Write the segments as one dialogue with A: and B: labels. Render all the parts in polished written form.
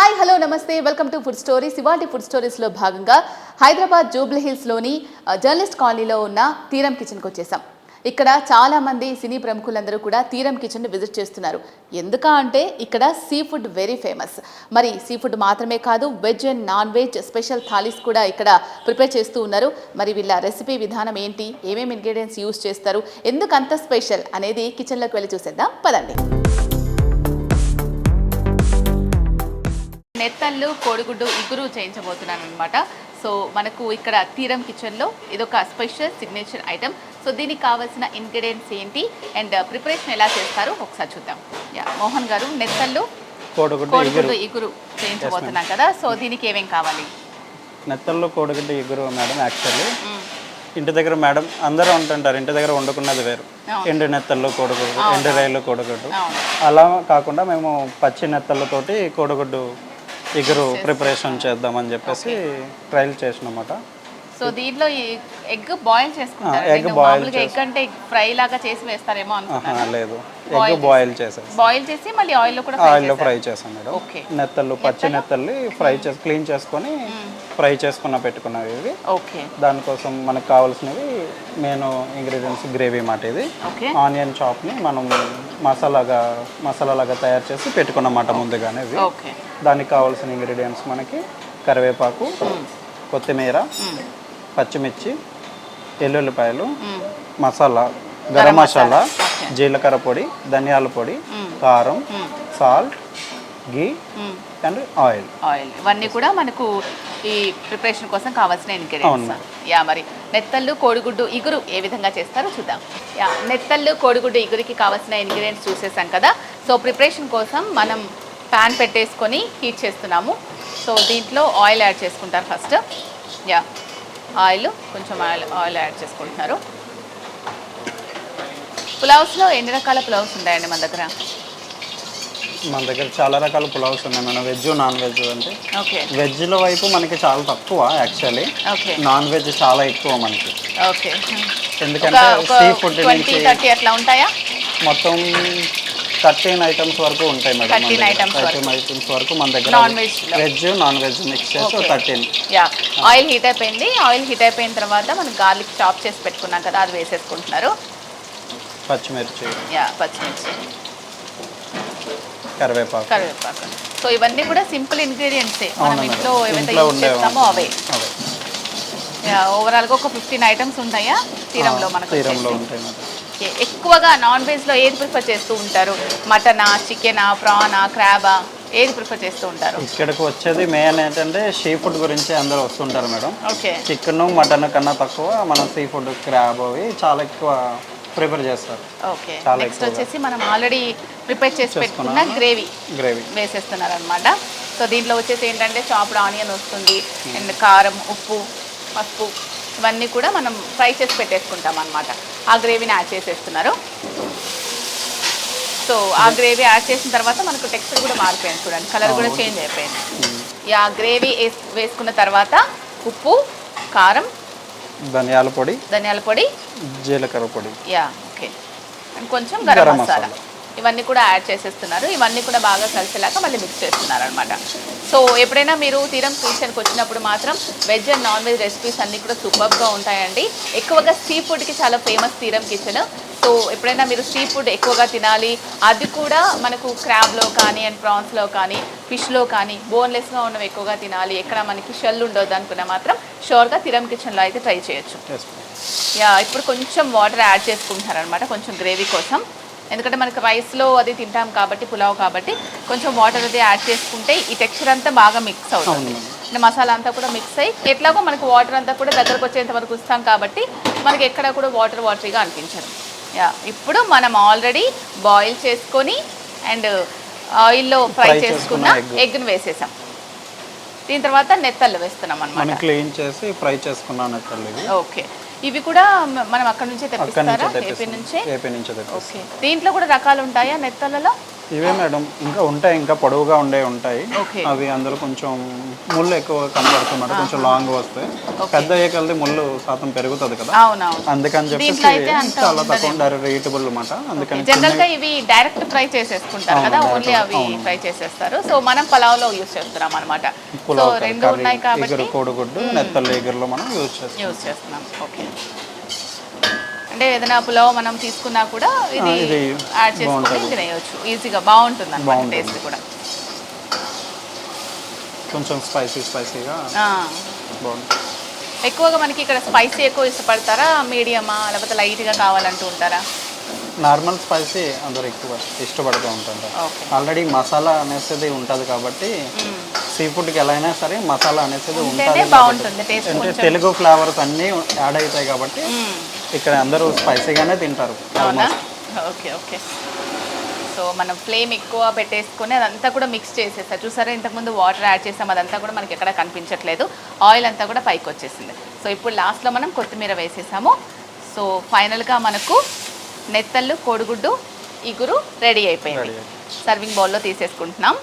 A: Hi hello నమస్తే welcome to food stories. ఇవాల్టి food స్టోరీస్లో భాగంగా హైదరాబాద్ జూబ్లీ హిల్స్లోని జర్నలిస్ట్ కాలనీలో ఉన్న తీరం కిచెన్కి వచ్చేసాం. ఇక్కడ చాలామంది సినీ ప్రముఖులందరూ కూడా తీరం కిచెన్ని విజిట్ చేస్తున్నారు. ఎందుక అంటే ఇక్కడ సీ ఫుడ్ వెరీ ఫేమస్. మరి సీ ఫుడ్ మాత్రమే కాదు, veg and non veg special thalis కూడా ఇక్కడ ప్రిపేర్ చేస్తూ ఉన్నారు. మరి వీళ్ళ రెసిపీ విధానం ఏంటి, ఏమేమి ఇంగ్రీడియంట్స్ యూజ్ చేస్తారు, ఎందుకు అంత స్పెషల్ అనేది కిచెన్లోకి వెళ్ళి చూసేద్దాం పదండి. నెత్తళ్ళు కోడిగుడ్డు ఇగురు చేయించబోతున్నాను అనమాట. సో మనకు ఇక్కడ తీరం కిచెన్లో ఇదొక స్పెషల్ సిగ్నేచర్ ఐటమ్. సో దీనికి కావాల్సిన ఇంగ్రీడియంట్స్ ఏంటి అండ్ ప్రిపరేషన్ ఎలా చేస్తారు ఒకసారి చూద్దాం. మోహన్ గారు, నెత్తళ్ళు కోడిగుడ్డు ఇగురు చేయించబోతున్నాం కదా, సో దీనికి ఏమేం కావాలి?
B: నెత్తళ్ళు కోడిగుడ్డు ఇగురు మేడం, యాక్చువల్లీ ఇంటి దగ్గర మేడం అందరూ ఉంటుంటారు, ఇంటి దగ్గర వండుకున్నది వేరు. ఎండు నెత్తళ్ళు కోడిగుడ్డు, ఎండు రైలు కోడిగుడ్డు, అలా కాకుండా మేము పచ్చి నెత్తళ్ళతోటి కోడిగుడ్డు ఇగురు ప్రిపరేషన్ చేద్దామని చెప్పేసి ట్రయల్ చేసినమాట.
A: సో దీంట్లో ఎగ్ బాయిల్ చేసుకుంటారు. ఎగ్ బాయిల్ ఎగ్ అంటే ఫ్రై లాగా చేసి వేస్తారేమో అనుకున్నాను.
B: లేదు, ఎగ్ బాయిల్
A: చేసి మళ్ళీ ఆయిల్లో కూడా
B: ఫ్రై చేసాం మేడం. నెత్తళ్ళు పచ్చి నెత్తళ్ళు ఫ్రై చేసి క్లీన్ చేసుకొని ఫ్రై చేసుకున్న పెట్టుకున్నవి ఇవి. దానికోసం మనకు కావాల్సినవి మెయిన్ ఇంగ్రీడియంట్స్ గ్రేవీ మాట. ఇది ఆనియన్ చాప్ని మనం మసాలాగా తయారు చేసి పెట్టుకున్నమాట ముందుగానే. ఇవి దానికి కావాల్సిన ఇంగ్రీడియంట్స్ మనకి కరివేపాకు, కొత్తిమీర, పచ్చిమిర్చి, ఎల్లుల్లిపాయలు, మసాలా, గరం మసాలా, జీలకర్ర పొడి, ధనియాల పొడి, కారం, సాల్ట్, గీ అండ్ ఆయిల్.
A: ఇవన్నీ కూడా మనకు ఈ ప్రిపరేషన్ కోసం కావాల్సిన ఇంగ్రీడియంట్స్. మరి నెత్తళ్ళు కోడిగుడ్డు ఇగురు ఏ విధంగా చేస్తారో చూద్దాం. నెత్తళ్ళు కోడిగుడ్డు ఇగురికి కావాల్సిన ఇంగ్రీడియంట్స్ చూసేసాం కదా. సో ప్రిపరేషన్ కోసం మనం ప్యాన్ పెట్టేసుకొని హీట్ చేస్తున్నాము. సో దీంట్లో ఆయిల్ యాడ్ చేసుకుంటారు ఫస్ట్. కొంచెం ఆయిల్ యాడ్ చేసుకుంటున్నారు. పులావ్స్లో ఎన్ని రకాల పులావ్స్ ఉంటాయండి మన దగ్గర?
B: మన దగ్గర చాలా రకాల పులావ్స్ ఉన్నాయి మన వెజ్ నాన్ వెజ్. అంటే వెజ్లో వైపు మనకి చాలా తక్కువ యాక్చువల్లీ, నాన్ వెజ్ చాలా ఎక్కువ మనకి. ఎందుకంటే సీ ఫుడ్ నుంచి
A: 30 అట్లా ఉంటాయా?
B: మొత్తం 13 ఐటమ్స్ వరకు ఉంటాయి మేడం. 13 ఐటమ్స్ వరకు మన దగ్గర వెజ్ నాన్ వెజ్ మిక్స్ చేసి 13.
A: ఆయిల్ హీట్ అయిపోయింది. ఆయిల్ హీట్ అయిపోయిన తర్వాత మనం గార్లిక్ చాప్ చేసి పెట్టుకున్నాం కదా, అది వేసేసుకుంటున్నారు.
B: పచ్చిమిర్చి, కరివేపాకు.
A: సో ఇవన్నీ కూడా సింపుల్ ఇంగ్రీడియంట్సే, మనం ఇంట్లో ఏవైతే యూజ్ చేస్తామో అవే. ఓవరాల్గా ఒక 15 ఐటమ్స్ ఉంటాయా తీరంలో మనకు?
B: తీరంలో ఉంటాయి.
A: ఎక్కువగా నాన్ వెజ్లో ఏది ప్రిఫర్ చేస్తూ ఉంటారు? మటనా, చికెనా, ప్రానా, క్రాబా, ఏది ప్రిఫర్ చేస్తూ ఉంటారు?
B: ఇక్కడికి వచ్చేది మెయిన్ ఏంటంటే సీ ఫుడ్ గురించి అందరూ వస్తుంటారు మేడం. చికెన్ మటన్ కన్నా తక్కువ మనం సీ ఫుడ్, క్రాబ్ అవి చాలా ఎక్కువ ప్రిపేర్ చేస్తారు.
A: నెక్స్ట్ వచ్చేసి మనం ఆల్రెడీ ప్రిపేర్ చేసి పెట్టుకున్న గ్రేవీ వేసేస్తున్నారు అనమాట. సో దీంట్లో వచ్చేసి ఏంటంటే చాప్డ్ ఆనియన్ వస్తుంది అండ్ కారం, ఉప్పు, పసుపు ఇవన్నీ కూడా మనం ఫ్రై చేసి పెట్టేసుకుంటాం అనమాట. ఆ గ్రేవీని యాడ్ చేసేస్తున్నారు. సో ఆ గ్రేవీ యాడ్ చేసిన తర్వాత మనకు టెక్స్చర్ కూడా మారిపోయింది, చూడండి, కలర్ కూడా చేంజ్ అయిపోయింది. గ్రేవీ వేసుకున్న తర్వాత ఉప్పు, కారం,
B: ధనియాల పొడి, జీలకర్ర పొడి,
A: అండ్ కొంచెం గరం మసాలా ఇవన్నీ కూడా యాడ్ చేసేస్తున్నారు. ఇవన్నీ కూడా బాగా కలిసేలాగా మళ్ళీ మిక్స్ చేస్తున్నారు అనమాట. సో ఎప్పుడైనా మీరు తీరం కిచెన్కి వచ్చినప్పుడు మాత్రం veg and non veg recipes అన్నీ కూడా సూపర్గా ఉంటాయండి. ఎక్కువగా సీ ఫుడ్కి చాలా ఫేమస్ తీరం కిచెన్. సో ఎప్పుడైనా మీరు సీ ఫుడ్ ఎక్కువగా తినాలి, అది కూడా మనకు క్రాబ్లో కానీ అండ్ ప్రాన్స్లో కానీ ఫిష్లో కానీ బోన్లెస్గా ఉన్నవి ఎక్కువగా తినాలి, ఎక్కడ మనకి షెల్ ఉండొద్దు అనుకున్నా మాత్రం షూర్గా తీరం కిచెన్లో అయితే ట్రై చేయొచ్చు. ఇప్పుడు కొంచెం వాటర్ యాడ్ చేసుకుంటున్నారు అనమాట, కొంచెం గ్రేవీ కోసం. ఎందుకంటే మనకి రైస్లో అది తింటాం కాబట్టి, పులావ్ కాబట్టి కొంచెం వాటర్ అది యాడ్ చేసుకుంటే ఈ టెక్స్చర్ అంతా బాగా మిక్స్ అవుతుంది. మసాలా అంతా కూడా మిక్స్ అయ్యి ఎట్లాగో మనకు వాటర్ అంతా కూడా దగ్గరకు వచ్చేంత వరకు వస్తాం కాబట్టి మనకి ఎక్కడ కూడా వాటరీగా అనిపించదు. ఇప్పుడు మనం ఆల్రెడీ బాయిల్ చేసుకొని అండ్ ఆయిల్లో ఫ్రై చేసుకున్న ఎగ్ను వేసేసాం. దీని తర్వాత నెత్తళ్ళు వేస్తున్నాం అనమాట.
B: క్లీన్ చేసి ఫ్రై చేసుకున్న నెత్తళ్ళు.
A: ఓకే, ఇవి కూడా మనం అక్కడ నుంచే తెప్పిస్తారా? ఏపీ నుంచే.
B: ఓకే,
A: దీంట్లో కూడా రకాలు ఉంటాయా నెత్తళ్ళలో?
B: ఇవే మేడం ఇంకా ఉంటాయి, ఇంకా పొడవుగా ఉంటాయి.
A: ఓకే.
B: అవి అందులో కొంచెం ముళ్ళు ఎక్కువ కనపడుతుంది మేడం, కొంచెం లాంగ్ వస్తాయి. పెద్ద అయ్యే కొలది ముళ్ళు శాతం పెరుగుతుంది కదా,
A: అవునవును.
B: అందుకని చెప్పేసి
A: దీంట్లో అయితే అంత
B: చాలా తక్కువ రీటబుల్ అన్నమాట. అందుకని
A: జనరల్ గా ఇవి డైరెక్ట్ ఫ్రై చేసేసుకుంటారు కదా, ఓన్లీ అవి ఫ్రై చేసేస్తారు. సో మనం పలావ్ లో యూస్ చేస్తున్నాం అనమాట. సో రెండు ఉన్నాయి కాబట్టి
B: ఇగురు కోడిగుడ్డు నెత్తళ్ళు ఇగురులో మనం యూస్
A: చేస్తున్నాం. ఓకే, అంటే ఏదైనా పులావ్ మనం తీసుకున్నా కూడా ఇది యాడ్ చేసుకొని తినేయచ్చు ఈజీగా, బాగుంటుంది అన్నమాట టేస్ట్ కూడా.
B: కొంచెం స్పైసీగా బాగుంటుంది.
A: ఎక్కువగా మనకి ఇక్కడ స్పైసీ ఎక్కువ ఇష్టపడతారా, మీడియమా, లేకపోతే లైట్గా కావాలంటూ ఉంటారా?
B: నార్మల్ స్పైసీ అందరూ ఎక్కువ ఇష్టపడుతూ ఉంటుంటారు. ఆల్రెడీ మసాలా అనేసి ఉంటుంది కాబట్టి సీ ఫుడ్కి ఎలా అయినా సరే మసాలా అనేసి ఉంటుంది,
A: బాగుంటుంది టేస్ట్.
B: అంటే తెలుగు ఫ్లేవర్స్ అన్నీ యాడ్ అవుతాయి కాబట్టి ఇక్కడ అందరూ స్పైసీగానే తింటారు.
A: అవునా? Okay okay. సో మనం ఫ్లేమ్ ఎక్కువ పెట్టేసుకొని అదంతా కూడా మిక్స్ చేసేస్తాం. చూసారా ఇంతకుముందు వాటర్ యాడ్ చేసాం, అదంతా కూడా మనకి ఎక్కడ కనిపించట్లేదు, ఆయిల్ అంతా కూడా పైకి వచ్చేసింది. సో ఇప్పుడు లాస్ట్లో మనం కొత్తిమీర వేసేసాము. సో ఫైనల్గా మనకు నెత్తళ్ళు కోడిగుడ్డు ఇగురు రెడీ అయిపోయింది. సర్వింగ్ బౌల్లో తీసేసుకుంటున్నాం.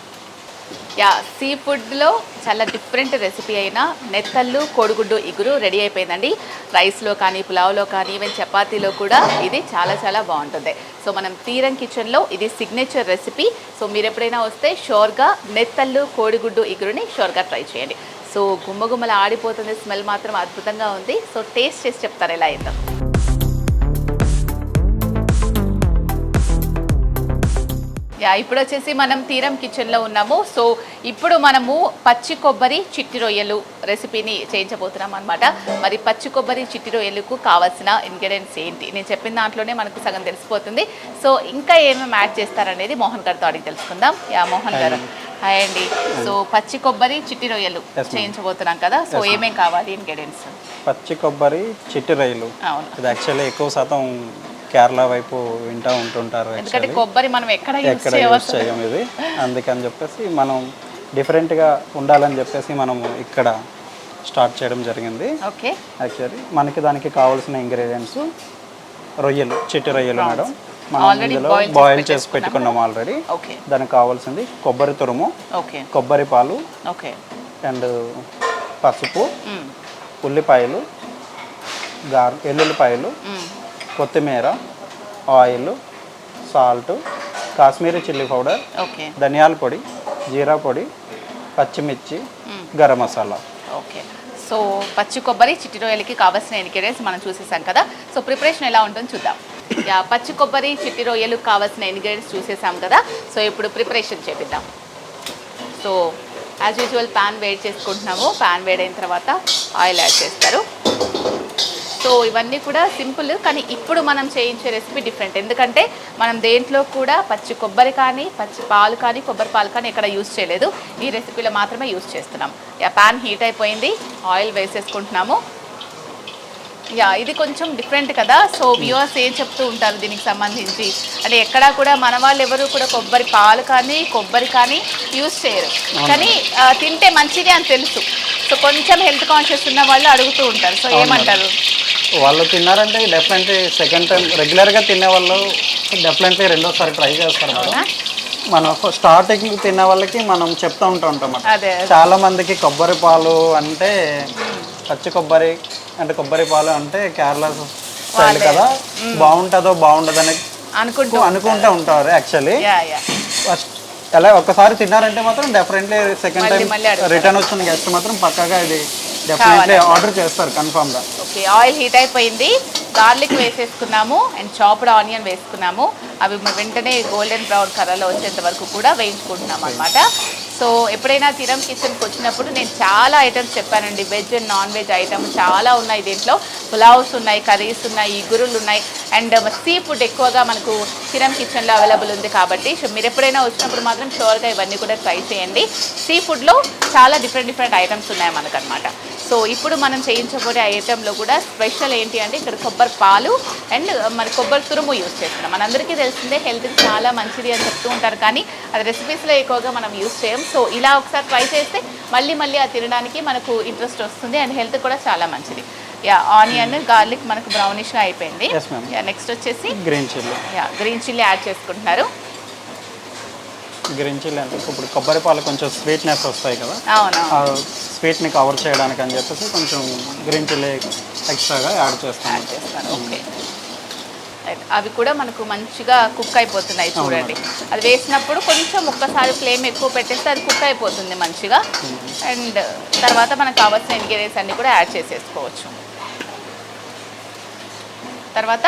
A: యా, సీ ఫుడ్లో చాలా డిఫరెంట్ రెసిపీ అయిన నెత్తళ్ళు కోడిగుడ్డు ఇగురు రెడీ అయిపోయిందండి. రైస్లో కానీ, పులావ్లో కానీ, ఈవెన్ చపాతీలో కూడా ఇది చాలా చాలా బాగుంటుంది. సో మనం తీరం కిచెన్లో ఇది సిగ్నేచర్ రెసిపీ. సో మీరు ఎప్పుడైనా వస్తే షోర్గా నెత్తళ్ళు కోడిగుడ్డు ఇగురుని షోర్గా ట్రై చేయండి. సో గుమ్మగుమ్మలు ఆడిపోతుంది, స్మెల్ మాత్రం అద్భుతంగా ఉంది. సో టేస్ట్ చేసి చెప్తారు ఎలా అయిందో. ఇప్పుడు వచ్చేసి మనం తీరం కిచెన్లో ఉన్నాము. సో ఇప్పుడు మనము పచ్చి కొబ్బరి చిట్టి రొయ్యలు రెసిపీని చేయించబోతున్నాం అనమాట. మరి పచ్చి కొబ్బరి చిట్టి రొయ్యలకు కావాల్సిన ఇంగ్రీడియంట్స్ ఏంటి, నేను చెప్పిన దాంట్లోనే మనకు సగం తెలిసిపోతుంది. సో ఇంకా ఏమేమి యాడ్ చేస్తారనేది మోహన్ గారితో అడిగి తెలుసుకుందాం. యా మోహన్ గారు, హాయ్ అండి. సో పచ్చి కొబ్బరి చిట్టి రొయ్యలు చేయించబోతున్నాం కదా, సో ఏమేమి కావాలి ఇంగ్రీడియంట్స్?
B: పచ్చి కొబ్బరి చిట్టి రొయ్యలు,
A: అవును,
B: ఇది యాక్చువల్లీ ఎక్కువ శాతం కేరళ వైపు వింటూ ఉంటుంటారు.
A: ఎందుకంటే కొబ్బరి మనం ఎక్కడ యూస్
B: చేయం ఇది, అందుకని చెప్పేసి మనం డిఫరెంట్గా ఉండాలని చెప్పేసి మనము ఇక్కడ స్టార్ట్ చేయడం జరిగింది.
A: ఓకే,
B: యాక్చువల్లీ మనకి దానికి కావాల్సిన ఇంగ్రీడియంట్స్ రొయ్యలు, చిట్టి రొయ్యలు మేడం. మనం ఇందులో బాయిల్ చేసి పెట్టుకున్నాము ఆల్రెడీ. దానికి కావాల్సింది కొబ్బరి తురుము, కొబ్బరి పాలు, అండ్ పసుపు, ఉల్లిపాయలు, ఎల్లుల్లిపాయలు, కొత్తిమీర, oil, salt, Kashmiri chilli powder, ధనియాల పొడి, జీరా పొడి, పచ్చిమిర్చి, గరం మసాలా.
A: ఓకే, సో పచ్చి కొబ్బరి చిట్టి రొయ్యలకి కావాల్సిన ఇంగ్రీడియంట్స్ మనం చూసేసాం కదా. సో ప్రిపరేషన్ ఎలా ఉంటుందో చూద్దాం. యా, పచ్చి కొబ్బరి చిట్టి రొయ్యలకు కావాల్సిన ఇంగ్రీడియంట్స్ చూసేసాం కదా. సో ఇప్పుడు ప్రిపరేషన్ చేపిద్దాం. సో యాజ్ యూజువల్ ప్యాన్ వేడి చేసుకుంటున్నాము. ప్యాన్ వేడైన తర్వాత ఆయిల్ యాడ్ చేస్తారు. సో ఇవన్నీ కూడా సింపుల్, కానీ ఇప్పుడు మనం చేయించే రెసిపీ డిఫరెంట్. ఎందుకంటే మనం దేంట్లో కూడా పచ్చి కొబ్బరి కానీ, పచ్చి పాలు కానీ, కొబ్బరి పాలు కానీ ఎక్కడ యూస్ చేయలేదు. ఈ రెసిపీలో మాత్రమే యూస్ చేస్తున్నాం. యా, ప్యాన్ హీట్ అయిపోయింది, ఆయిల్ వేసేసుకుంటున్నాము. యా, ఇది కొంచెం డిఫరెంట్ కదా. సో వ్యూవర్స్ ఏం చెప్తూ ఉంటారు దీనికి సంబంధించి అంటే ఎక్కడా కూడా మన వాళ్ళు ఎవరు కూడా కొబ్బరి పాలు కానీ, కొబ్బరి కానీ యూస్ చేయరు, కానీ తింటే మంచిది అని తెలుసు. సో కొంచెం హెల్త్ కాన్షియస్ ఉన్న వాళ్ళు అడుగుతూ ఉంటారు. సో ఏమంటారు?
B: వాళ్ళు తిన్నారంటే డెఫినెట్లీ సెకండ్ టైం రెగ్యులర్గా తినే వాళ్ళు డెఫినెట్లీ రెండోసారి ట్రై చేస్తారు కదా. మనం స్టార్టింగ్ తినే వాళ్ళకి మనం చెప్తూ ఉంటాం. చాలా మందికి కొబ్బరి పాలు అంటే, పచ్చి కొబ్బరి అంటే, కొబ్బరి పాలు అంటే కేరళ స్టైల్ కదా, బాగుంటుందో బాగుండదని అనుకుంటూ ఉంటారు. యాక్చువల్లీ అలా ఒక్కసారి తిన్నారంటే మాత్రం డెఫినెట్లీ సెకండ్ టైం రిటర్న్ వచ్చిన గెస్ట్ మాత్రం పక్కాగా ఇది డెఫినెట్లీ ఆర్డర్ చేస్తారు కన్ఫర్మ్గా.
A: ఓకే, ఆయిల్ హీట్ అయిపోయింది, గార్లిక్ వేసేసుకున్నాము అండ్ చాప్డ్ ఆనియన్ వేసుకున్నాము. అవి వెంటనే గోల్డెన్ బ్రౌన్ కలర్లో వచ్చేంత వరకు కూడా వేయించుకుంటున్నాం అనమాట. సో ఎప్పుడైనా తీరం కిచెన్కి వచ్చినప్పుడు నేను చాలా ఐటమ్స్ చెప్పానండి. Veg and non veg item చాలా ఉన్నాయి దీంట్లో. పులావ్స్ ఉన్నాయి, కర్రీస్ ఉన్నాయి, ఇగురులు ఉన్నాయి, అండ్ సీ ఫుడ్ ఎక్కువగా మనకు తీరం కిచెన్లో అవైలబుల్ ఉంది. కాబట్టి సో మీరు ఎప్పుడైనా వచ్చినప్పుడు మాత్రం షూర్గా ఇవన్నీ కూడా ట్రై చేయండి. సీ ఫుడ్లో చాలా డిఫరెంట్ ఐటమ్స్ ఉన్నాయి మనకనమాట. సో ఇప్పుడు మనం చేయించబోయే ఐటెంలో కూడా స్పెషల్ ఏంటి అంటే ఇక్కడ కొబ్బరి పాలు అండ్ మరి కొబ్బరి తురుము యూజ్ చేస్తున్నాం. మనందరికీ తెలిసిందే హెల్త్కి చాలా మంచిది అని చెప్తూ ఉంటారు, కానీ అది రెసిపీస్లో ఎక్కువగా మనం యూజ్ చేయం. సో ఇలా ఒకసారి ట్రై చేస్తే మళ్ళీ అది తినడానికి మనకు ఇంట్రెస్ట్ వస్తుంది అండ్ హెల్త్ కూడా చాలా మంచిది. యా, ఆనియన్ గార్లిక్ మనకు బ్రౌనిష్గా అయిపోయింది. యా, నెక్స్ట్ వచ్చేసి
B: green chilli.
A: Yeah, green chilli add చేసుకుంటున్నారు.
B: గ్రీన్ చిల్లీ అంటే ఇప్పుడు కొబ్బరి పాలు కొంచెం స్వీట్నెస్ వస్తాయి కదా,
A: అవును.
B: ఆ స్వీట్ని కవర్ చేయడానికి అని చెప్పేసి కొంచెం గ్రీన్ చిల్లీ ఎక్స్ట్రాగా యాడ్ చేస్తాను.
A: ఓకే. అవి కూడా మనకు మంచిగా కుక్ అయిపోతున్నాయి చూడండి. అది వేసినప్పుడు కొంచెం ఒక్కసారి ఫ్లేమ్ ఎక్కువ పెట్టేస్తే అది కుక్ అయిపోతుంది మంచిగా. అండ్ తర్వాత మనకు కావాల్సిన ఇంగ్రీడియంట్స్ అన్నీ కూడా యాడ్ చేసేసుకోవచ్చు. తర్వాత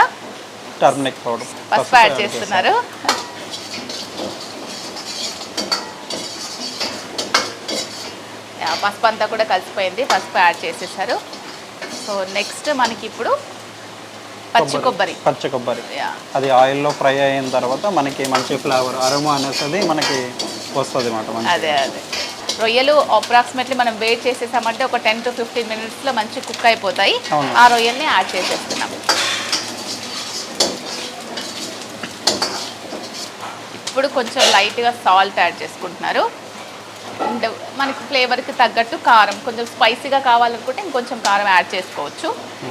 B: టర్మరిక్ పౌడర్,
A: పసుపు యాడ్ చేస్తున్నారు. పసుపు అంతా కూడా కలిసిపోయింది, పసుపు యాడ్ చేసేసారు. సో నెక్స్ట్ మనకి ఇప్పుడు పచ్చి
B: కొబ్బరి అది ఆయిల్లో ఫ్రై అయిన తర్వాత మనకి మంచి ఫ్లేవర్ అరోమా అనేసి మనకి వస్తుంది అన్నమాట.
A: అదే రొయ్యలు అప్రాక్సిమేట్లీ మనం వెయిట్ చేసేసామంటే ఒక 10 to 15 minutesలో మంచి కుక్ అయిపోతాయి. ఆ రొయ్యల్ని యాడ్ చేసేస్తున్నాం. ఇప్పుడు కొంచెం లైట్గా సాల్ట్ యాడ్ చేసుకుంటున్నారు. అండ్ మనకి ఫ్లేవర్కి తగ్గట్టు కారం, కొంచెం స్పైసీగా కావాలనుకుంటే ఇంకొంచెం కారం యాడ్ చేసుకోవచ్చు.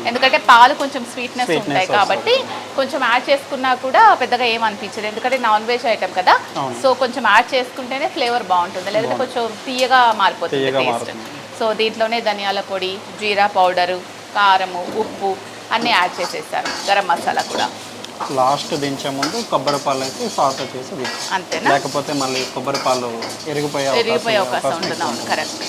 A: ఎందుకంటే పాలు కొంచెం స్వీట్నెస్ ఉంటాయి కాబట్టి కొంచెం యాడ్ చేసుకున్నా కూడా పెద్దగా ఏమనిపించదు, ఎందుకంటే నాన్ వెజ్ ఐటమ్ కదా. సో కొంచెం యాడ్ చేసుకుంటేనే ఫ్లేవర్ బాగుంటుంది, లేదంటే కొంచెం తీయగా మారిపోతుంది టేస్ట్. సో దీంట్లోనే ధనియాల పొడి, జీరా పౌడరు, కారము, ఉప్పు అన్నీ యాడ్ చేసేసారు. గరం మసాలా కూడా
B: లాస్ట్ దించే ముందు కొబ్బరి పాలు అయితే సాల్ట్ చేసి
A: అంతేనా,
B: లేకపోతే మళ్ళీ కొబ్బరి పాలు ఎరిగిపోయే
A: అవకాశం ఉంటుంది. అవును, కరెక్ట్.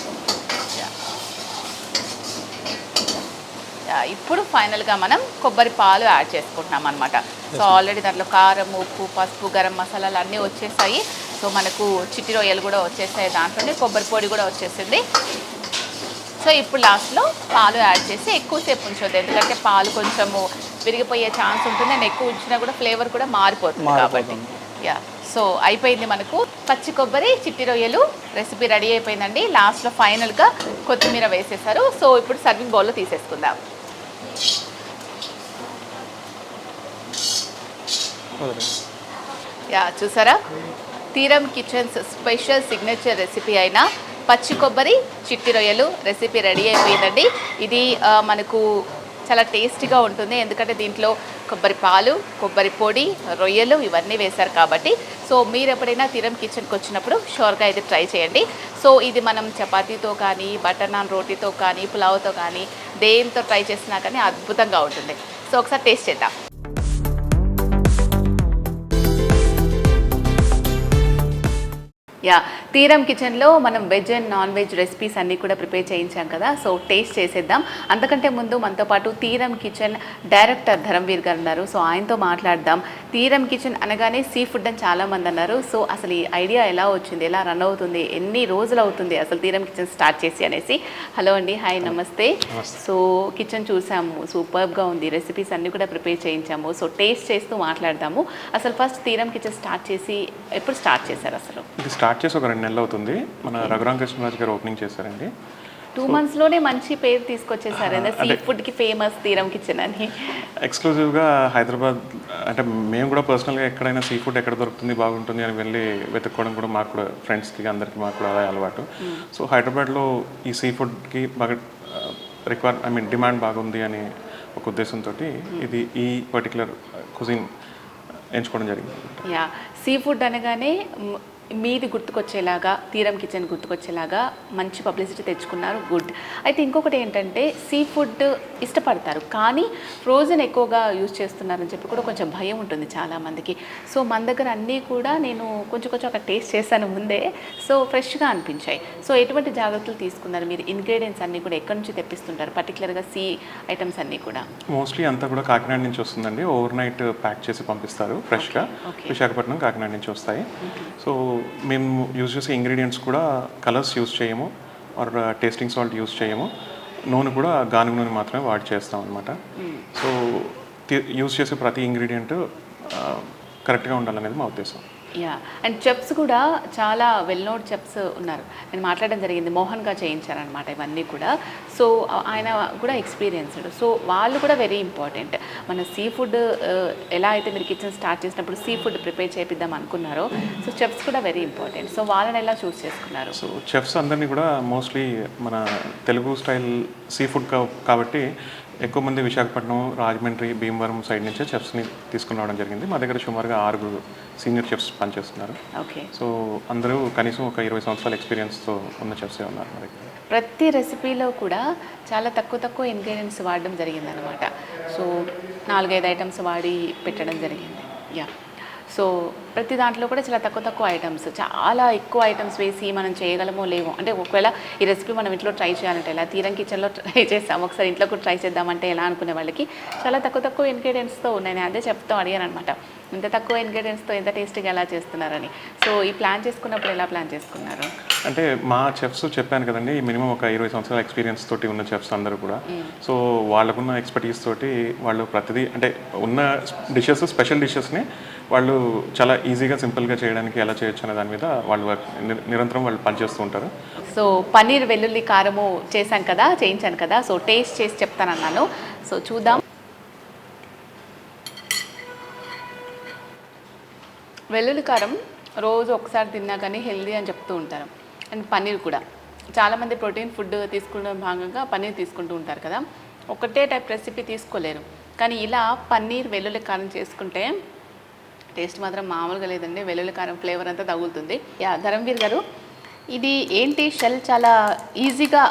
A: ఇప్పుడు ఫైనల్గా మనం కొబ్బరి పాలు యాడ్ చేసుకుంటున్నాం అనమాట. సో ఆల్రెడీ దాంట్లో కారం, ఉప్పు, పసుపు, గరం మసాలాలు అన్నీ వచ్చేసాయి. సో మనకు చిట్టి రొయ్యలు కూడా వచ్చేసాయి, దాంట్లోనే కొబ్బరి పొడి కూడా వచ్చేసింది. సో ఇప్పుడు లాస్ట్లో పాలు యాడ్ చేసి ఎక్కువసేపు ఉంచొద్దు, ఎందుకంటే పాలు కొంచెము విరిగిపోయే ఛాన్స్ ఉంటుంది. నేను ఎక్కువ ఉంచినా కూడా ఫ్లేవర్ కూడా మారిపోతుంది కాబట్టి. సో అయిపోయింది మనకు పచ్చి కొబ్బరి చిట్టి రొయ్యలు రెసిపీ రెడీ అయిపోయిందండి. లాస్ట్లో ఫైనల్గా కొత్తిమీర వేసేసారు. సో ఇప్పుడు సర్వింగ్ బౌల్లో తీసేసుకుందాం. చూసారా, తీరం కిచెన్స్ స్పెషల్ సిగ్నేచర్ రెసిపీ అయిన పచ్చి కొబ్బరి చిట్టి రొయ్యలు రెసిపీ రెడీ అయిపోయిందండి. ఇది మనకు చాలా టేస్టీగా ఉంటుంది, ఎందుకంటే దీంట్లో కొబ్బరి పాలు, కొబ్బరి పొడి, రొయ్యలు ఇవన్నీ వేశారు కాబట్టి. సో మీరు ఎప్పుడైనా తీరం కిచెన్కి వచ్చినప్పుడు షూర్గా ఇది ట్రై చేయండి. సో ఇది మనం చపాతీతో కానీ, బటర్ నాన్ రోటీతో కానీ, పులావ్తో కానీ దేంతో ట్రై చేసినా కానీ అద్భుతంగా ఉంటుంది. సో ఒకసారి టేస్ట్ చేద్దాం. తీరం కిచెన్లో మనం veg and non veg recipes అన్నీ కూడా ప్రిపేర్ చేయించాం కదా. సో టేస్ట్ చేసేద్దాం. అంతకంటే ముందు మనతో పాటు తీరం కిచెన్ డైరెక్టర్ ధరంవీర్ గారు ఉన్నారు. సో ఆయనతో మాట్లాడదాం. తీరం కిచెన్ అనగానే సీ ఫుడ్ అని చాలామంది అన్నారు. సో అసలు ఈ ఐడియా ఎలా వచ్చింది, ఎలా రన్ అవుతుంది, ఎన్ని రోజులు అవుతుంది అసలు తీరం కిచెన్ స్టార్ట్ చేసి అనేసి. హలో అండి, హాయ్, నమస్తే. సో కిచెన్ చూసాము, సూపర్గా ఉంది, రెసిపీస్ అన్నీ కూడా ప్రిపేర్ చేయించాము. సో టేస్ట్ చేస్తూ మాట్లాడదాము. అసలు ఫస్ట్ తీరం కిచెన్ స్టార్ట్ చేసి ఎప్పుడు స్టార్ట్ చేశారు? అసలు
C: స్టార్ట్ చేసి ఒక 2 నెలలు అవుతుంది. మన రఘురామ్ కృష్ణరాజు గారు ఓపెనింగ్ చేశారండి.
A: 2 monthsలోనే మంచి పేరు తీసుకొచ్చేసారు, సీ ఫుడ్కి ఫేమస్ తీరం కిచెన్ అని.
C: ఎక్స్క్లూజివ్గా హైదరాబాద్ అంటే మేము కూడా పర్సనల్గా ఎక్కడైనా సీ ఫుడ్ ఎక్కడ దొరుకుతుంది బాగుంటుంది అని వెళ్ళి వెతుక్కోవడం కూడా మాకు కూడా ఫ్రెండ్స్కి అందరికీ మాకు కూడా అదే అలవాటు. సో హైదరాబాద్లో ఈ సీ ఫుడ్కి బాగా డిమాండ్ బాగుంది అని ఒక ఉద్దేశంతో ఇది ఈ పర్టికులర్ కుజిన్ ఎంచుకోవడం జరిగింది.
A: సీ ఫుడ్ అనగానే మీది గుర్తుకొచ్చేలాగా, తీరం కిచెన్ గుర్తుకొచ్చేలాగా మంచి పబ్లిసిటీ తెచ్చుకున్నారు, గుడ్. అయితే ఇంకొకటి ఏంటంటే సీ ఫుడ్ ఇష్టపడతారు కానీ ఫ్రోజన్ ఎక్కువగా యూజ్ చేస్తున్నారని చెప్పి కూడా కొంచెం భయం ఉంటుంది చాలామందికి. సో మన దగ్గర అన్నీ కూడా నేను కొంచెం అక్కడ టేస్ట్ చేశాను ముందే, సో ఫ్రెష్గా అనిపించాయి. సో ఎటువంటి జాగ్రత్తలు తీసుకున్నారు మీరు? ఇంగ్రీడియంట్స్ అన్నీ కూడా ఎక్కడి నుంచి తెప్పిస్తుంటారు, పర్టికులర్గా సీ ఐటమ్స్ అన్నీ కూడా?
C: మోస్ట్లీ అంతా కూడా కాకినాడ నుంచి వస్తుందండి. ఓవర్ నైట్ ప్యాక్ చేసి పంపిస్తారు ఫ్రెష్గా. విశాఖపట్నం, కాకినాడ నుంచి వస్తాయి. సో మేము యూజ్ చేసే ఇంగ్రీడియంట్స్ కూడా కలర్స్ యూజ్ చేయము, ఆర్ టేస్టింగ్ సాల్ట్ యూజ్ చేయము. నూనె కూడా గానుగ నూనె మాత్రమే వాడి చేస్తాం అనమాట. సో యూజ్ చేసే ప్రతి ఇంగ్రీడియంట్ కరెక్ట్గా ఉండాలనేది మా ఉద్దేశం.
A: అండ్ చెఫ్స్ కూడా చాలా వెల్ నోన్ చెఫ్స్ ఉన్నారు. నేను మాట్లాడడం జరిగింది, మోహన్గా చేయించారనమాట ఇవన్నీ కూడా. సో ఆయన కూడా ఎక్స్పీరియన్స్డ్. సో వాళ్ళు కూడా వెరీ ఇంపార్టెంట్. మన సీ ఫుడ్ ఎలా అయితే మీరు కిచెన్ స్టార్ట్ చేసినప్పుడు సీ ఫుడ్ ప్రిపేర్ చేపిద్దాం అనుకున్నారో, సో చెఫ్స్ కూడా వెరీ ఇంపార్టెంట్. సో వాళ్ళని ఎలా చూస్ చేసుకున్నారు?
C: సో చెఫ్స్ అందరినీ కూడా మోస్ట్లీ మన తెలుగు స్టైల్ సీ ఫుడ్ కాబట్టి ఎక్కువ మంది విశాఖపట్నం, రాజమండ్రి, భీమవరం సైడ్ నుంచే చెఫ్స్ని తీసుకుని రావడం జరిగింది. మా దగ్గర సుమారుగా 6 సీనియర్ చెఫ్స్ పనిచేస్తున్నారు.
A: ఓకే.
C: సో అందరూ కనీసం ఒక 20 సంవత్సరాల ఎక్స్పీరియన్స్తో ఉన్న చెఫ్సే ఉన్నారు మరి.
A: ప్రతి రెసిపీలో కూడా చాలా తక్కువ ఇంగ్రీడియంట్స్ వాడడం జరిగిందనమాట. సో 4-5 ఐటమ్స్ వాడి పెట్టడం జరిగింది. యా. సో ప్రతి దాంట్లో కూడా చాలా తక్కువ ఐటమ్స్, చాలా ఎక్కువ ఐటమ్స్ వేసి మనం చేయగలమో లేమో, అంటే ఒకవేళ ఈ రెసిపీ మనం ఇంట్లో ట్రై చేయాలంటే ఎలా, తీరం కిచెన్లో ట్రై చేస్తాం, ఒకసారి ఇంట్లో కూడా ట్రై చేద్దామంటే ఎలా అనుకునే వాళ్ళకి చాలా తక్కువ ఇంగ్రీడియంట్స్తో ఉన్నాయి. నేను అదే చెప్తూ అడిగాను అనమాట, ఇంత తక్కువ ఇంగ్రీడియంట్స్తో ఎంత టేస్టీగా ఎలా చేస్తున్నారని. సో ఈ ప్లాన్ చేసుకున్నప్పుడు ఎలా ప్లాన్ చేసుకున్నారు?
C: అంటే మా చెఫ్స్ చెప్పాను కదండి, మినిమం ఒక 20 సంవత్సరాల ఎక్స్పీరియన్స్ తోటి ఉన్న చెఫ్స్ అందరూ కూడా. సో వాళ్ళకున్న ఎక్స్పర్టీస్ తోటి వాళ్ళు ప్రతిదీ అంటే ఉన్న డిషెస్, స్పెషల్ డిషెస్ని వాళ్ళు చాలా ఈజీగా సింపుల్గా చేయడానికి ఎలా చేయొచ్చు అనే దాని మీద వాళ్ళు నిరంతరం వాళ్ళు పనిచేస్తూ ఉంటారు.
A: సో పన్నీర్ వెల్లుల్లి కారము చేయించాను కదా, సో టేస్ట్ చేసి చెప్తానన్నాను. సో చూద్దాం. వెల్లుల్లి కారం రోజు ఒకసారి తిన్నా కానీ హెల్దీ అని చెప్తూ ఉంటారు. అండ్ పన్నీర్ కూడా చాలామంది ప్రోటీన్ ఫుడ్ తీసుకునే భాగంగా పన్నీర్ తీసుకుంటూ ఉంటారు కదా, ఒకటే టైప్ రెసిపీ తీసుకోలేరు. కానీ ఇలా పన్నీర్ వెల్లుల్లి కారం చేసుకుంటే టేస్ట్ మాత్రం మామూలుగా లేదండి. వెల్లుల్లి కారం ఫ్లేవర్ అంతా తగులుతుంది. యా, ధరంవీర్ గారు, ఇది ఏంటి షెల్ చాలా ఈజీగా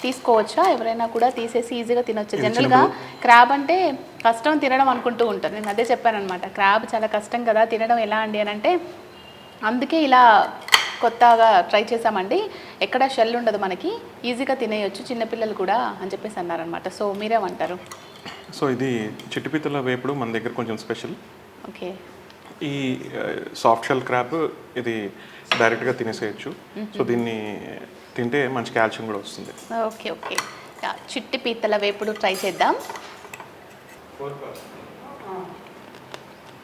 A: తీసుకోవచ్చా? ఎవరైనా కూడా తీసేసి ఈజీగా తినొచ్చు? జనరల్గా క్రాబ్ అంటే కష్టం తినడం అనుకుంటూ ఉంటారు. నేను అదే చెప్పాను అనమాట, క్రాబ్ చాలా కష్టం కదా తినడం, ఎలా అండి అని అంటే అందుకే ఇలా కొత్తగా ట్రై చేసామండి. ఎక్కడ షెల్ ఉండదు, మనకి ఈజీగా తినేయొచ్చు చిన్నపిల్లలు కూడా అని చెప్పేసి అన్నారనమాట. సో మీరేమంటారు?
C: సో ఇది చిట్టుపీతల వేపుడు మన దగ్గర కొంచెం స్పెషల్.
A: ఓకే.
C: ఈ సాఫ్ట్ షెల్ క్రాబ్ ఇది డైరెక్ట్గా తినేసేయచ్చు. సో దీన్ని తింటే మంచి కాల్షియం కూడా వస్తుంది.
A: ఓకే. చిట్టి పీతల వేపుడు ట్రై చేద్దాం.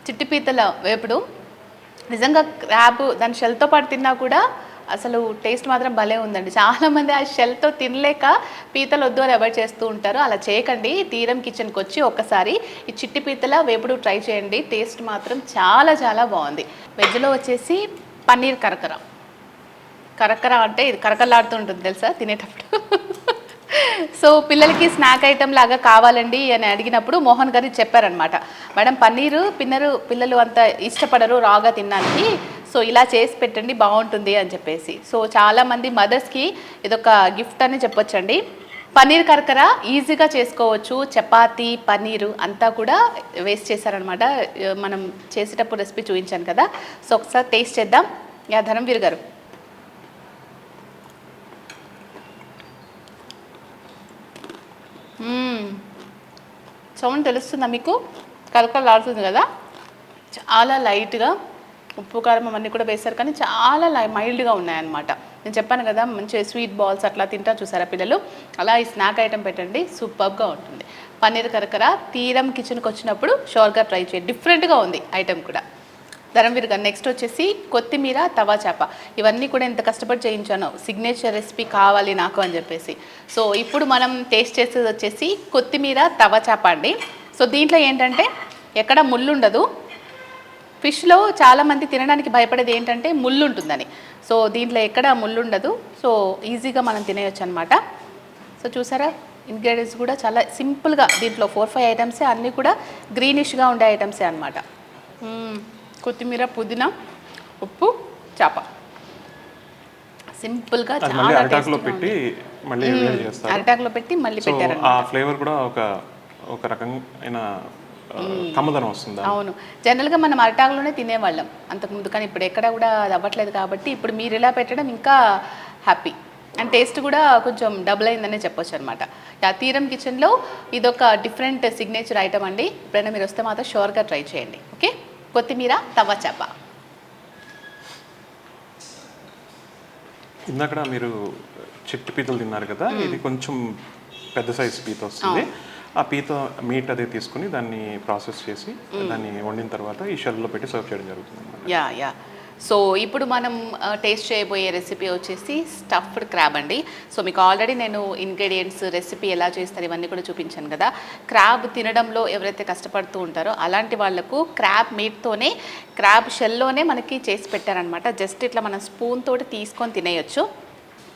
A: చిట్టి పీతల వేపుడు నిజంగా క్రాబ్ దాని షెల్తో పాటు తిన్నా కూడా అసలు టేస్ట్ మాత్రం భలే ఉందండి. చాలామంది ఆ షెల్తో తినలేక పీతలు వద్దు అని అవాయిడ్ చేస్తూ ఉంటారు. అలా చేయకండి. తీరం కిచెన్కి వచ్చి ఒక్కసారి ఈ చిట్టి పీతల వేపుడు ట్రై చేయండి. టేస్ట్ మాత్రం చాలా బాగుంది. వెజ్లో వచ్చేసి పన్నీర్ కరకర అంటే ఇది కరకలాడుతూ ఉంటుంది తెలుసా తినేటప్పుడు. సో పిల్లలకి స్నాక్ ఐటమ్ లాగా కావాలండి అని అడిగినప్పుడు మోహన్ గారు చెప్పారనమాట, మేడం పన్నీరు పిల్లలు అంత ఇష్టపడరు రాగా తినడానికి, సో ఇలా చేసి పెట్టండి బాగుంటుంది అని చెప్పేసి. సో చాలామంది మదర్స్కి ఇదొక గిఫ్ట్ అని చెప్పొచ్చండి. పన్నీర్ కరకర ఈజీగా చేసుకోవచ్చు. చపాతీ పన్నీరు అంతా కూడా వేస్ట్ చేశారనమాట. మనం చేసేటప్పుడు రెసిపీ చూపించాను కదా, సో ఒకసారి టేస్ట్ చేద్దాం. యా, ధరంవీర్ గారు. సౌండ్ తెలుస్తుందా మీకు? కరకరలాడుతుంది కదా. చాలా లైట్గా ఉప్పు కారం అవన్నీ కూడా వేశారు, కానీ చాలా మైల్డ్గా ఉన్నాయన్నమాట. నేను చెప్పాను కదా మంచి స్వీట్ బాల్స్ అట్లా తింటా చూసారా పిల్లలు, అలా ఈ స్నాక్ ఐటెం పెట్టండి, సూపర్గా ఉంటుంది. పన్నీర్ కరకర తీరం కిచెన్కి వచ్చినప్పుడు షోర్గా ట్రై చేయండి. డిఫరెంట్గా ఉంది ఐటెం కూడా. ధరంవీర్ గారు, నెక్స్ట్ వచ్చేసి కొత్తిమీర తవా చేప. ఇవన్నీ కూడా ఎంత కష్టపడి చేయించాను, సిగ్నేచర్ రెసిపీ కావాలి నాకు అని చెప్పేసి. సో ఇప్పుడు మనం టేస్ట్ చేసేది వచ్చేసి కొత్తిమీర తవా చేప అండి. సో దీంట్లో ఏంటంటే ఎక్కడ ముళ్ళు ఉండదు. ఫిష్లో చాలామంది తినడానికి భయపడేది ఏంటంటే ముళ్ళు ఉంటుందని. సో దీంట్లో ఎక్కడ ముళ్ళు ఉండదు. సో ఈజీగా మనం తినేయచ్చు అనమాట. సో చూసారా, ఇంగ్రీడియంట్స్ కూడా చాలా సింపుల్గా, దీంట్లో 4-5 ఐటమ్సే, అన్నీ కూడా గ్రీనిష్గా ఉండే ఐటమ్సే అనమాట. కొత్తిమీర, పుదీనా, ఉప్పు, చేప, సింపుల్గా చాలా
C: అరటాకులో పెట్టి మళ్ళీ వేడి చేస్తారు.
A: అరటాకులో పెట్టి మళ్ళీ పెట్టారు.
C: ఆ ఫ్లేవర్ కూడా ఒక రకమైన కమ్మదనం వస్తుంది.
A: అవును, జనరల్గా మనం అరటాకులోనే తినేవాళ్ళం అంతకుముందు, కానీ ఇప్పుడు ఎక్కడ కూడా అది అవ్వట్లేదు. కాబట్టి ఇప్పుడు మీరు ఇలా పెట్టడం ఇంకా హ్యాపీ, అండ్ టేస్ట్ కూడా కొంచెం డబుల్ అయిందనే చెప్పొచ్చు అనమాట. తీరం కిచెన్లో ఇదొక డిఫరెంట్ సిగ్నేచర్ ఐటమ్ అండి. ఎప్పుడైనా మీరు వస్తే మాత్రం షూర్గా ట్రై చేయండి. ఓకే, కొత్తిమీర తవా చేప.
C: ఇందాక మీరు చిట్టి పీతలు తిన్నారు కదా, ఇది కొంచెం పెద్ద సైజ్ పీత వస్తుంది. ఆ పీత మీట్ అదే తీసుకుని దాన్ని ప్రాసెస్ చేసి దాన్ని వండిన తర్వాత ఈ షెల్లో పెట్టి సర్వ్ చేయడం జరుగుతుంది.
A: యా. సో ఇప్పుడు మనం టేస్ట్ చేయబోయే రెసిపీ వచ్చేసి స్టఫ్డ్ క్రాబ్ అండి. సో మీకు ఆల్రెడీ నేను ఇంగ్రీడియంట్స్, రెసిపీ ఎలా చేస్తారు ఇవన్నీ కూడా చూపించాను కదా. క్రాబ్ తినడంలో ఎవరైతే కష్టపడుతూ ఉంటారో అలాంటి వాళ్లకు క్రాబ్ మీట్తోనే, క్రాబ్ షెల్లోనే మనకి చేసి పెట్టారనమాట. జస్ట్ ఇట్లా మనం స్పూన్ తోటి తీసుకొని తినేయచ్చు.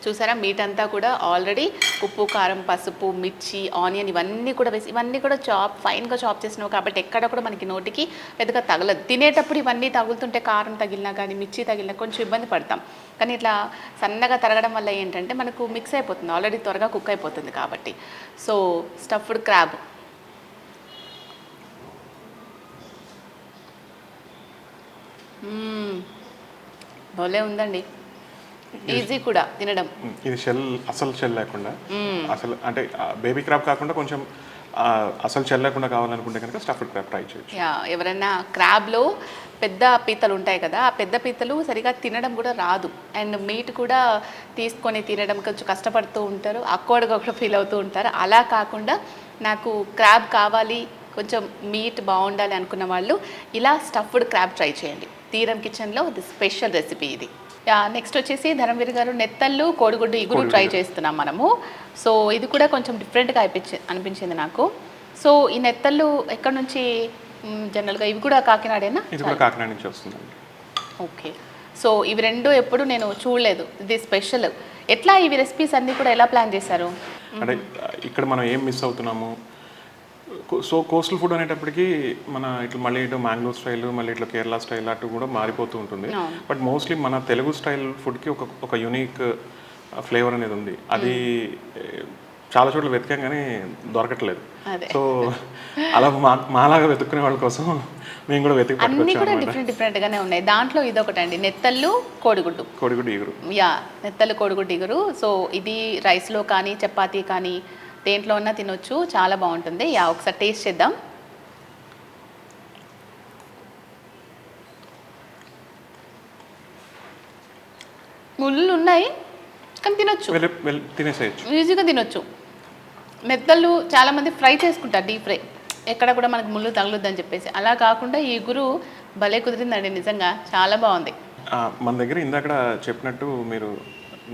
A: చూసారా మీట్ అంతా కూడా ఆల్రెడీ ఉప్పు కారం పసుపు మిర్చి ఆనియన్ ఇవన్నీ కూడా వేసి ఇవన్నీ కూడా ఫైన్గా చాప్ చేసినావు కాబట్టి ఎక్కడ కూడా మనకి నోటికి పెద్దగా తగలదు. తినేటప్పుడు ఇవన్నీ తగులుతుంటే కారం తగిలినా కానీ మిర్చి తగిలినా కొంచెం ఇబ్బంది పడతాం. కానీ ఇట్లా సన్నగా తరగడం వల్ల ఏంటంటే మనకు మిక్స్ అయిపోతుంది, ఆల్రెడీ త్వరగా కుక్ అయిపోతుంది కాబట్టి. సో స్టఫ్డ్ క్రాబ్ భలే ఉందండి, ఈజీ కూడా తినడం.
C: ఇది అసలు షెల్ లేకుండా, అసలు అంటే బేబీ క్రాబ్ కాకుండా కొంచెం అసలు షెల్ లేకుండా కావాలనుకుంటే కనుక స్టఫ్డ్ క్రాబ్ ట్రై చేయొచ్చు.
A: ఎవరైనా క్రాబ్లో పెద్ద పీతలు ఉంటాయి కదా, ఆ పెద్ద పీతలు సరిగా తినడం కూడా రాదు, అండ్ మీట్ కూడా తీసుకొని తినడం కొంచెం కష్టపడుతూ ఉంటారు, అక్వర్డ్గా కూడా ఫీల్ అవుతూ ఉంటారు. అలా కాకుండా నాకు క్రాబ్ కావాలి, కొంచెం మీట్ బాగుండాలి అనుకున్న వాళ్ళు ఇలా స్టఫ్డ్ క్రాబ్ ట్రై చేయండి. తీరం కిచెన్లో ఇది స్పెషల్ రెసిపీ ఇది. నెక్స్ట్ వచ్చేసి ధర్మవీర్ గారు నెత్తళ్ళు కోడిగుడ్డు ఇగురు ట్రై చేస్తున్నాం మనము. సో ఇది కూడా కొంచెం డిఫరెంట్గా అనిపించింది నాకు. సో ఈ నెత్తళ్ళు ఎక్కడ నుంచి జనరల్గా ఇవి కూడా కాకినాడేనా?
C: ఇది కూడా కాకినాడ నుంచి వస్తుందండి.
A: ఓకే, సో ఇవి రెండు ఎప్పుడు నేను చూడలేదు, ఇది స్పెషల్. ఎట్లా ఇవి రెసిపీస్ అన్నీ కూడా ఎలా ప్లాన్ చేశారు?
C: అంటే ఇక్కడ మనం ఏం మిస్ అవుతున్నాము, సో కోస్టల్ ఫుడ్ అనేటప్పటికి మన ఇట్లా మళ్ళీ ఇటు మ్యాంగ్లూర్ స్టైల్ మళ్ళీ ఇట్లా కేరళ స్టైల్ అటు కూడా మారిపోతూ ఉంటుంది. బట్ మోస్ట్లీ మన తెలుగు స్టైల్ ఫుడ్కి ఒక యూనిక్ ఫ్లేవర్ అనేది ఉంది. అది చాలా చోట్ల వెతికాం కానీ దొరకట్లేదు. సో అలా మాలాగా వెతుక్కునే వాళ్ళ కోసం మేము కూడా వెతికి
A: అన్ని కూడా డిఫరెంట్గానే ఉన్నాయి. దాంట్లో ఇది ఒకటండి, నెత్తళ్ళు కోడిగుడ్డు
C: ఇగురు.
A: నెత్తళ్ళు కోడిగుడ్డు ఇగురు. సో ఇది రైస్లో కానీ చపాతీ కానీ దేంట్లో ఉన్నా తినొచ్చు, చాలా బాగుంటుంది. ఒకసారి టేస్ట్ చేద్దాం. ముళ్ళు ఉన్నాయి కానీ తినొచ్చు, ఈజీగా తినొచ్చు. నెత్తళ్ళు చాలామంది ఫ్రై చేసుకుంటారు, డీప్ ఫ్రై, ఎక్కడ కూడా మనకు ముళ్ళు తగలొద్దని చెప్పేసి. అలా కాకుండా ఈ ఇగురు భలే కుదిరిందండి, నిజంగా చాలా బాగుంది.
C: మన దగ్గర ఇందాక చెప్పినట్టు మీరు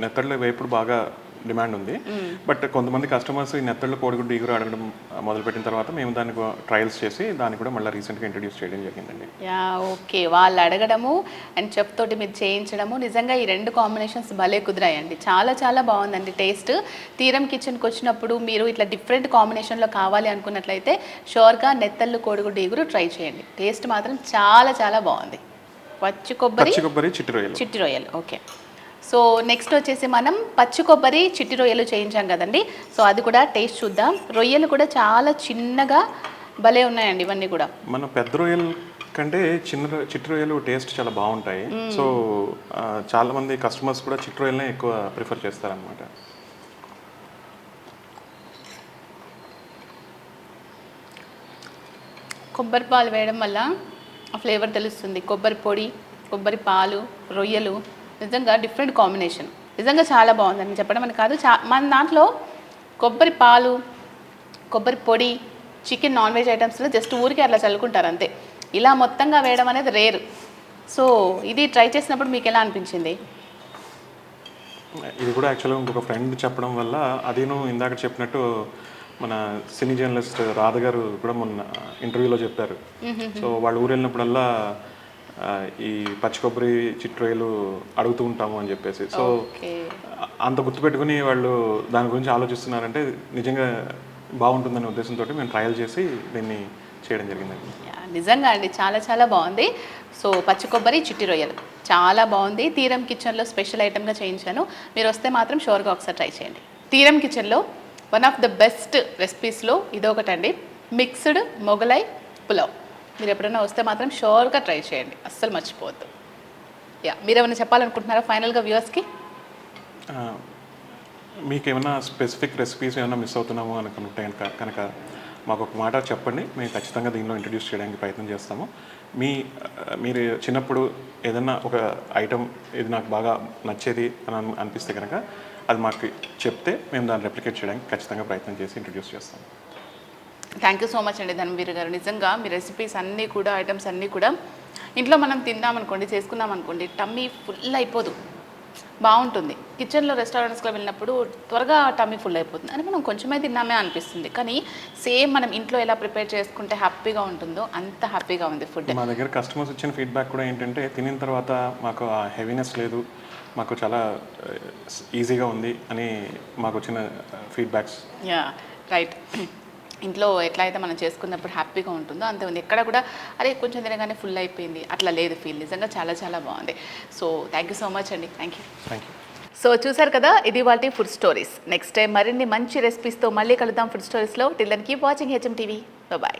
C: నెత్తళ్ళు వేపుడు బాగా డిమాండ్ ఉంది. బట్ కొంతమంది కస్టమర్స్ ఈ నెత్తళ్ళు కోడిగుడ్డు ఇగురు అడగడం మొదలుపెట్టిన తర్వాత మేము దాన్ని ట్రయల్స్ చేసి దాన్ని కూడా మళ్ళీ రీసెంట్గా ఇంట్రడ్యూస్ చేయడం జరిగిందండి.
A: ఓకే, వాళ్ళు అడగడము అండ్ చెఫ్ తోటి మీరు చేయించడము, నిజంగా ఈ రెండు కాంబినేషన్స్ భలే కుదిరాయండి, చాలా చాలా బాగుందండి టేస్ట్. తీరం కిచెన్కి వచ్చినప్పుడు మీరు ఇట్లా డిఫరెంట్ కాంబినేషన్లో కావాలి అనుకున్నట్లయితే షూర్గా నెత్తళ్ళు కోడిగుడ్డు ఇగురు ట్రై చేయండి. టేస్ట్ మాత్రం చాలా చాలా బాగుంది. పచ్చి కొబ్బరి చిట్టి రొయ్యలు. ఓకే, సో నెక్స్ట్ వచ్చేసి మనం పచ్చి కొబ్బరి చిట్టి రొయ్యలు చేయించాం కదండి, సో అది కూడా టేస్ట్ చూద్దాం. రొయ్యలు కూడా చాలా చిన్నగా భలే ఉన్నాయండి ఇవన్నీ కూడా.
C: మన పెద్ద రొయ్యలు కంటే చిట్టి రొయ్యలు టేస్ట్ చాలా బాగుంటాయి. సో చాలా మంది కస్టమర్స్ కూడా చిట్టి రొయ్యలనే ఎక్కువ ప్రిఫర్ చేస్తారనమాట.
A: కొబ్బరి పాలు వేయడం వల్ల ఆ ఫ్లేవర్ తెలుస్తుంది. కొబ్బరి పొడి, కొబ్బరి పాలు, రొయ్యలు, నిజంగా డిఫరెంట్ కాంబినేషన్, నిజంగా చాలా బాగుందని చెప్పడం అని కాదు. మన దాంట్లో కొబ్బరి పాలు, కొబ్బరి పొడి, చికెన్ నాన్ వెజ్ ఐటమ్స్లో జస్ట్ ఊరికే అట్లా చల్లుకుంటారు అంతే, ఇలా మొత్తంగా వేయడం అనేది రేర్. సో ఇది ట్రై చేసినప్పుడు మీకు ఎలా అనిపించింది?
C: ఇది కూడా యాక్చువల్గా ఇంకొక ఫ్రెండ్ చెప్పడం వల్ల, అదేను ఇందాక చెప్పినట్టు మన సినీ జర్నలిస్ట్ రాధ గారు కూడా మొన్న ఇంటర్వ్యూలో చెప్పారు. సో వాళ్ళు ఊరు వెళ్ళినప్పుడల్లా ఈ పచ్చి కొబ్బరి చిట్టి రొయ్యలు అడుగుతూ ఉంటాము అని చెప్పేసి. సో అంత గుర్తుపెట్టుకుని వాళ్ళు దాని గురించి ఆలోచిస్తున్నారంటే నిజంగా బాగుంటుందనే ఉద్దేశంతో మేము ట్రయల్ చేసి దీన్ని చేయడం జరిగిందండి.
A: నిజంగా అండి చాలా చాలా బాగుంది. సో పచ్చి కొబ్బరి చిట్టి రొయ్యలు చాలా బాగుంది. తీరం కిచెన్లో స్పెషల్ ఐటమ్గా చేయించాను, మీరు వస్తే మాత్రం షూర్గా ఒకసారి ట్రై చేయండి. తీరం కిచెన్లో వన్ ఆఫ్ ద బెస్ట్ రెసిపీస్లో ఇదొకటండి, మిక్స్డ్ మొగలై పులావ్. మీరు ఎప్పుడైనా వస్తే మాత్రం షూర్గా ట్రై చేయండి, అస్సలు మర్చిపోవద్దు. మీరు ఏమైనా చెప్పాలనుకుంటున్నారా ఫైనల్గా వ్యూవర్స్కి?
C: మీకు ఏమైనా స్పెసిఫిక్ రెసిపీస్ ఏమైనా మిస్ అవుతున్నాము అనుకుంటే కనుక మాకు ఒక మాట చెప్పండి, మేము ఖచ్చితంగా దీనిలో ఇంట్రడ్యూస్ చేయడానికి ప్రయత్నం చేస్తాము. మీరు చిన్నప్పుడు ఏదన్నా ఒక ఐటమ్ ఇది నాకు బాగా నచ్చేది అని అనిపిస్తే కనుక అది మాకు చెప్తే మేము దాన్ని రెప్లికేట్ చేయడానికి ఖచ్చితంగా ప్రయత్నం చేసి ఇంట్రడ్యూస్ చేస్తాము.
A: థ్యాంక్ యూ సో మచ్ అండి ధర్మవీర్ గారు. నిజంగా మీ రెసిపీస్ అన్నీ కూడా, ఐటమ్స్ అన్నీ కూడా ఇంట్లో మనం తిందామనుకోండి, చేసుకుందాం అనుకోండి, టమ్మీ ఫుల్ అయిపోదు. బాగుంటుంది. కిచెన్లో రెస్టారెంట్స్లో వెళ్ళినప్పుడు త్వరగా టమ్మీ ఫుల్ అయిపోతుంది అని మనం కొంచెమే తిన్నామే అనిపిస్తుంది, కానీ సేమ్ మనం ఇంట్లో ఎలా ప్రిపేర్ చేసుకుంటే హ్యాపీగా ఉంటుందో అంత హ్యాపీగా ఉంది ఫుడ్.
C: మా దగ్గర కస్టమర్స్ ఇచ్చిన ఫీడ్బ్యాక్ కూడా ఏంటంటే తినిన తర్వాత మాకు ఆ హెవీనెస్ లేదు, మాకు చాలా ఈజీగా ఉంది అని మాకు వచ్చిన ఫీడ్బ్యాక్స్.
A: Yeah right. ఇంట్లో ఎట్లా అయితే మనం చేసుకున్నప్పుడు హ్యాపీగా ఉంటుందో అంతే ఉంది. ఎక్కడ కూడా అరే కొంచెం తినగానే ఫుల్ అయిపోయింది అట్లా లేదు ఫీల్. నిజంగా చాలా చాలా బాగుంది. So thank you so much అండి. Thank you. సో చూసారు కదా, ఇది వాటి ఫుడ్ స్టోరీస్. నెక్స్ట్ టైం మరిన్ని మంచి రెసిపీస్తో మళ్ళీ కలుద్దాం ఫుడ్ స్టోరీస్లో. Till then keep watching HM TV. Bye.